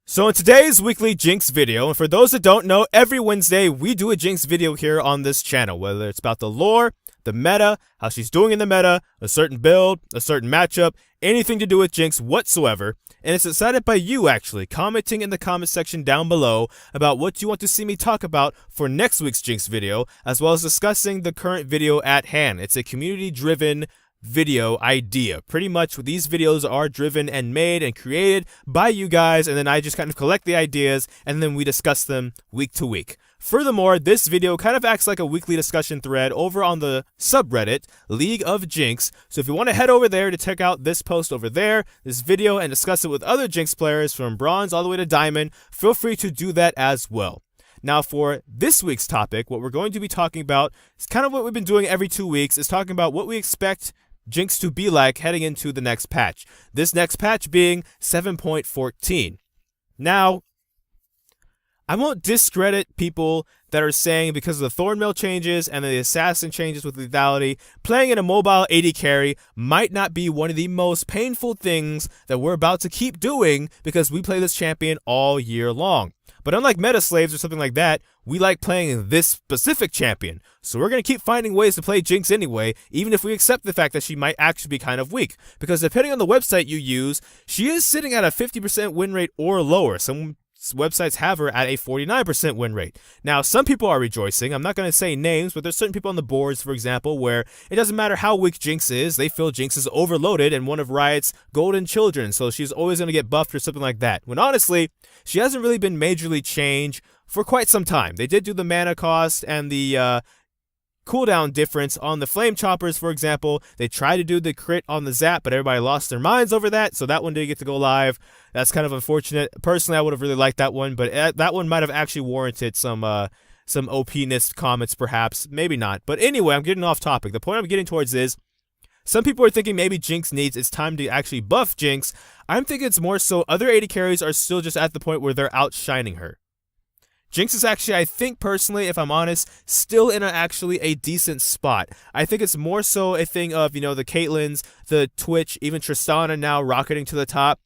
So in today's weekly Jinx video, and for those that don't know, every Wednesday we do a Jinx video here on this channel, whether it's about the lore, the meta, how she's doing in the meta, a certain build, a certain matchup, anything to do with Jinx whatsoever. And it's decided by you actually, commenting in the comment section down below about what you want to see me talk about for next week's Jinx video, as well as discussing the current video at hand. It's a community-driven video idea. Pretty much these videos are driven and made and created by you guys, and then I just kind of collect the ideas and then we discuss them week to week. Furthermore, this video kind of acts like a weekly discussion thread over on the subreddit League of Jinx. So if you want to head over there to check out this post over there, this video, and discuss it with other Jinx players from bronze all the way to diamond, feel free to do that as well. Now for this week's topic, what we're going to be talking about is kind of what we've been doing every 2 weeks, is talking about what we expect Jinx to be like heading into the next patch. This next patch being 7.14. Now, I won't discredit people that are saying because of the Thornmail changes and the assassin changes with lethality, playing in a mobile AD carry might not be one of the most painful things that we're about to keep doing because we play this champion all year long. But unlike meta slaves or something like that, we like playing this specific champion. So we're going to keep finding ways to play Jinx anyway, even if we accept the fact that she might actually be kind of weak. Because depending on the website you use, she is sitting at a 50% win rate or lower. Some websites have her at a 49% win rate. Now, some people are rejoicing. I'm not going to say names, but there's certain people on the boards, for example, where it doesn't matter how weak Jinx is, they feel Jinx is overloaded and one of Riot's golden children, so she's always going to get buffed or something like that. When honestly, she hasn't really been majorly changed for quite some time. They did do the mana cost and the cooldown difference on the flame choppers, for example. They tried to do the crit on the zap, but everybody lost their minds over that, so that one didn't get to go live. That's kind of unfortunate. Personally, I would have really liked that one, but that one might have actually warranted some OP-ness comments, perhaps. Maybe not. But anyway, I'm getting off topic. The point I'm getting towards is, some people are thinking maybe Jinx it's time to actually buff Jinx. I'm thinking it's more so other AD carries are still just at the point where they're outshining her. Jinx is actually, I think personally, if I'm honest, still in actually a decent spot. I think it's more so a thing of, the Caitlyn's, the Twitch, even Tristana now rocketing to the top.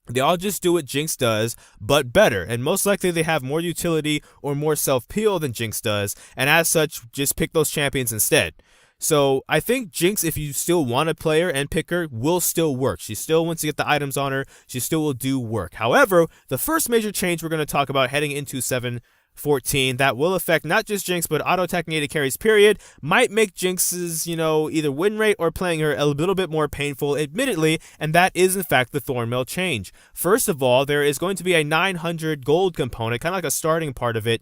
They all just do what Jinx does, but better, and most likely they have more utility or more self-peel than Jinx does, and as such, just pick those champions instead. So I think Jinx, if you still want to play her and pick her, will still work. She still wants to get the items on her. She still will do work. However, the first major change we're going to talk about heading into 7.14 that will affect not just Jinx, but auto-attacking AD carries, period, might make Jinx's, either win rate or playing her a little bit more painful, admittedly, and that is, in fact, the Thornmail change. First of all, there is going to be a 900 gold component, kind of like a starting part of it,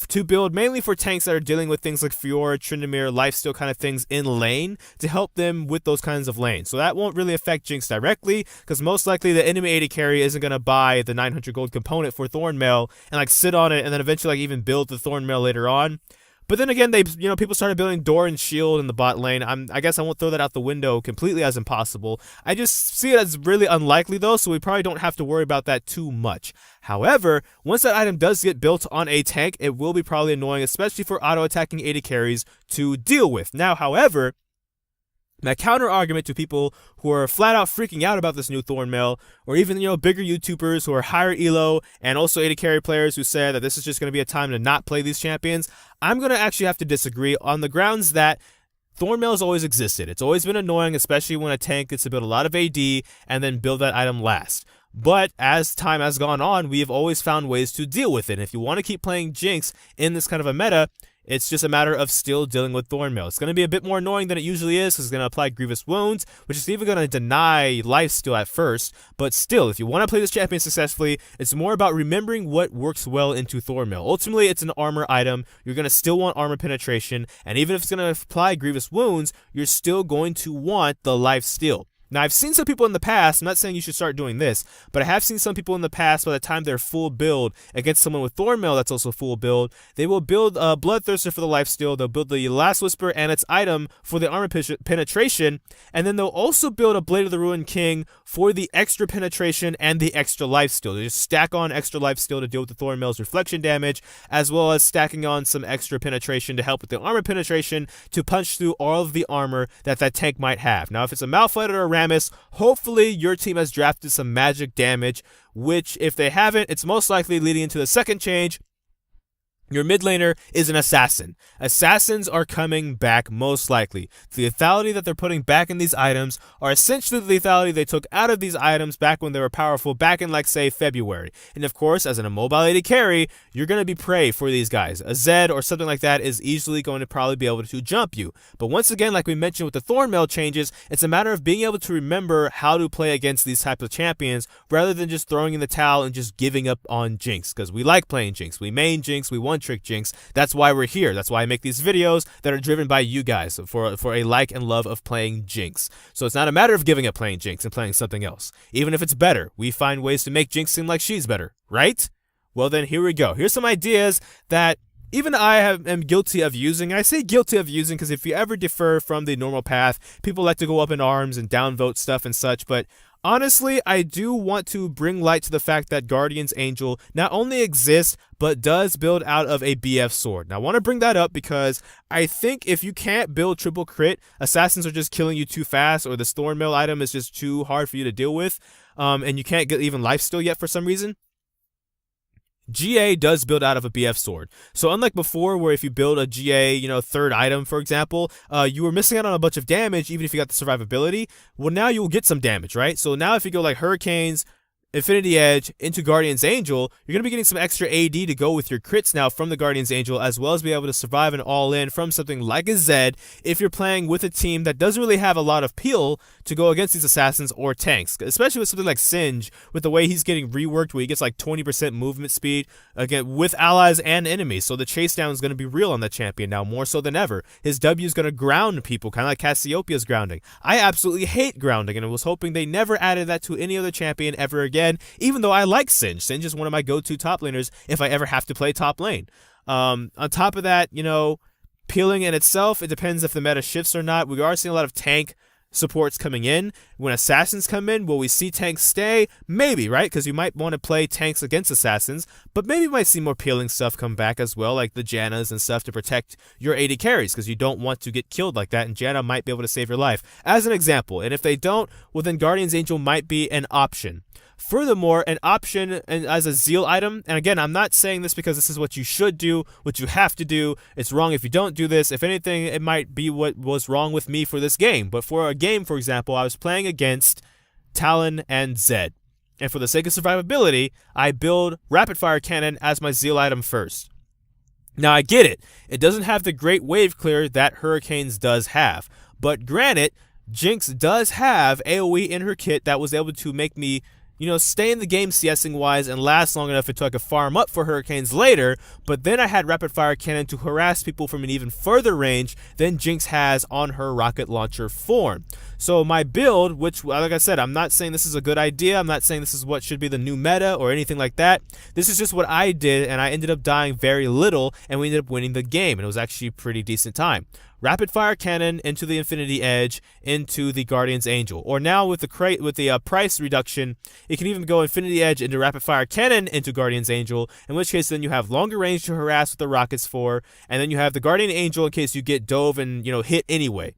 to build mainly for tanks that are dealing with things like Fiora, Tryndamere, lifesteal kind of things in lane, to help them with those kinds of lanes. So that won't really affect Jinx directly, because most likely the enemy AD carry isn't going to buy the 900 gold component for Thornmail and sit on it and then eventually even build the Thornmail later on. But then again, people started building Door and Shield in the bot lane. I guess I won't throw that out the window completely as impossible. I just see it as really unlikely though, so we probably don't have to worry about that too much. However, once that item does get built on a tank, it will be probably annoying, especially for auto-attacking AD carries to deal with. Now, however, my counter argument to people who are flat out freaking out about this new Thornmail, or even, bigger YouTubers who are higher elo and also AD carry players who say that this is just going to be a time to not play these champions, I'm going to actually have to disagree on the grounds that Thornmail has always existed. It's always been annoying, especially when a tank gets to build a lot of AD and then build that item last. But as time has gone on, we have always found ways to deal with it. And if you want to keep playing Jinx in this kind of a meta, it's just a matter of still dealing with Thornmail. It's going to be a bit more annoying than it usually is because it's going to apply grievous wounds, which is even going to deny lifesteal at first. But still, if you want to play this champion successfully, it's more about remembering what works well into Thornmail. Ultimately, it's an armor item. You're going to still want armor penetration, and even if it's going to apply grievous wounds, you're still going to want the lifesteal. Now, I've seen some people in the past, I'm not saying you should start doing this, but I have seen some people in the past, by the time they're full build against someone with Thornmail that's also full build, they will build a Bloodthirster for the lifesteal, they'll build the Last Whisper and its item for the armor penetration, and then they'll also build a Blade of the Ruined King for the extra penetration and the extra lifesteal. They just stack on extra lifesteal to deal with the Thornmail's reflection damage, as well as stacking on some extra penetration to help with the armor penetration to punch through all of the armor that tank might have. Now, if it's a Malphite or a Samus. Hopefully your team has drafted some magic damage, which if they haven't, it's most likely leading into the second change. Your mid laner is an assassin. Assassins are coming back most likely. The lethality that they're putting back in these items are essentially the lethality they took out of these items back when they were powerful, back in like say February. And of course, as an immobile AD carry, you're going to be prey for these guys. A Zed or something like that is easily going to probably be able to jump you. But once again, like we mentioned with the Thornmail changes, it's a matter of being able to remember how to play against these types of champions rather than just throwing in the towel and just giving up on Jinx, because we like playing Jinx. We main Jinx, we want trick Jinx. That's why we're here. That's why I make these videos that are driven by you guys for a like and love of playing Jinx. So it's not a matter of giving up playing Jinx and playing something else. Even if it's better, we find ways to make Jinx seem like she's better, right? Well then, here we go. Here's some ideas that even I am guilty of using. I say guilty of using because if you ever defer from the normal path, people like to go up in arms and downvote stuff and such, but honestly, I do want to bring light to the fact that Guardian's Angel not only exists, but does build out of a BF sword. Now, I want to bring that up because I think if you can't build triple crit, assassins are just killing you too fast, or the Thornmail item is just too hard for you to deal with, and you can't get even lifesteal yet for some reason, GA does build out of a BF sword. So unlike before where if you build a GA, third item, for example, you were missing out on a bunch of damage even if you got the survivability. Well, now you will get some damage, right? So now if you go like Hurricanes, Infinity Edge into Guardian's Angel, you're going to be getting some extra AD to go with your crits now from the Guardian's Angel, as well as be able to survive an all-in from something like a Zed if you're playing with a team that doesn't really have a lot of peel to go against these assassins or tanks, especially with something like Singe, with the way he's getting reworked where he gets like 20% movement speed again with allies and enemies. So the chase down is going to be real on that champion now, more so than ever. His W is going to ground people, kind of like Cassiopeia's grounding. I absolutely hate grounding, and I was hoping they never added that to any other champion ever again. Even though I like Singe. Singe is one of my go-to top laners if I ever have to play top lane. On top of that, peeling in itself, it depends if the meta shifts or not. We are seeing a lot of tank supports coming in. When assassins come in, will we see tanks stay? Maybe, right? Because you might want to play tanks against assassins, but maybe you might see more peeling stuff come back as well, like the Jannas and stuff to protect your AD carries, because you don't want to get killed like that, and Janna might be able to save your life, as an example. And if they don't, well then Guardian's Angel might be an option. Furthermore, an option as a Zeal item, and again, I'm not saying this because this is what you should do, what you have to do. It's wrong if you don't do this. If anything, it might be what was wrong with me for this game. But for a game, for example, I was playing against Talon and Zed. And for the sake of survivability, I build Rapid Fire Cannon as my Zeal item first. Now, I get it. It doesn't have the great wave clear that Hurricanes does have. But granted, Jinx does have AoE in her kit that was able to make me stay in the game CSing wise and last long enough until I could farm up for Hurricanes later, but then I had Rapid Fire Cannon to harass people from an even further range than Jinx has on her rocket launcher form. So my build, which, like I said, I'm not saying this is a good idea, I'm not saying this is what should be the new meta or anything like that. This is just what I did, and I ended up dying very little, and we ended up winning the game, and it was actually a pretty decent time. Rapid Fire Cannon into the Infinity Edge into the Guardian's Angel. Or now with the price reduction, it can even go Infinity Edge into Rapid Fire Cannon into Guardian's Angel, in which case then you have longer range to harass with the rockets for, and then you have the Guardian Angel in case you get dove and hit anyway.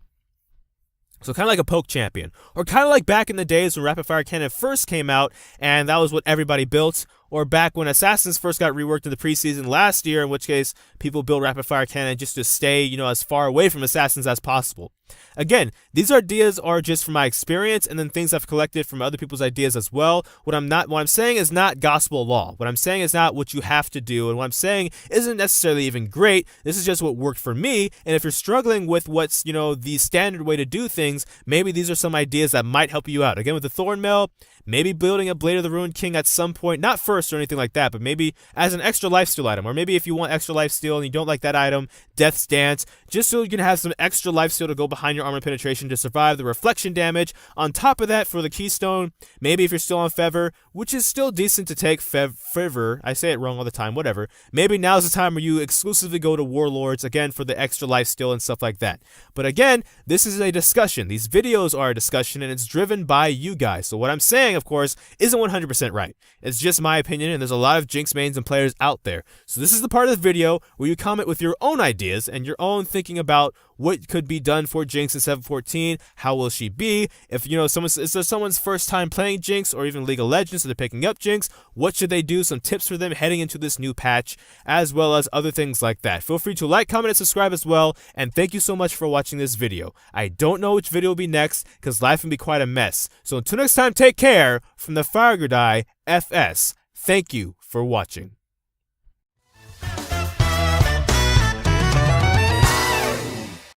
So kind of like a poke champion, or kind of like back in the days when Rapid Fire Cannon first came out and that was what everybody built, or back when Assassins first got reworked in the preseason last year, in which case people built Rapid Fire Cannon just to stay, as far away from Assassins as possible. Again, these ideas are just from my experience and then things I've collected from other people's ideas as well. What I'm saying is not gospel law. What I'm saying is not what you have to do, and what I'm saying isn't necessarily even great. This is just what worked for me, and if you're struggling with what's, the standard way to do things, maybe these are some ideas that might help you out. Again, with the Thornmail, maybe building a Blade of the Ruined King at some point, not first or anything like that, but maybe as an extra lifesteal item, or maybe if you want extra lifesteal and you don't like that item, Death's Dance, just so you can have some extra lifesteal to go behind your armor penetration to survive the reflection damage. On top of that, for the Keystone, maybe if you're still on Fever, which is still decent to take, Fever, I say it wrong all the time, whatever, maybe now's the time where you exclusively go to Warlords, again, for the extra lifesteal and stuff like that. But again, this is a discussion. These videos are a discussion, and it's driven by you guys. So what I'm saying, of course, isn't 100% right. It's just my opinion, and there's a lot of Jinx mains and players out there. So this is the part of the video where you comment with your own ideas and your own thinking about what could be done for Jinx in 7.14? How will she be? If, you know, is there someone's first time playing Jinx or even League of Legends, so they're picking up Jinx, what should they do? Some tips for them heading into this new patch, as well as other things like that. Feel free to like, comment, and subscribe as well, and thank you so much for watching this video. I don't know which video will be next, because life can be quite a mess. So until next time, take care. From the Fire Guy FS, thank you for watching.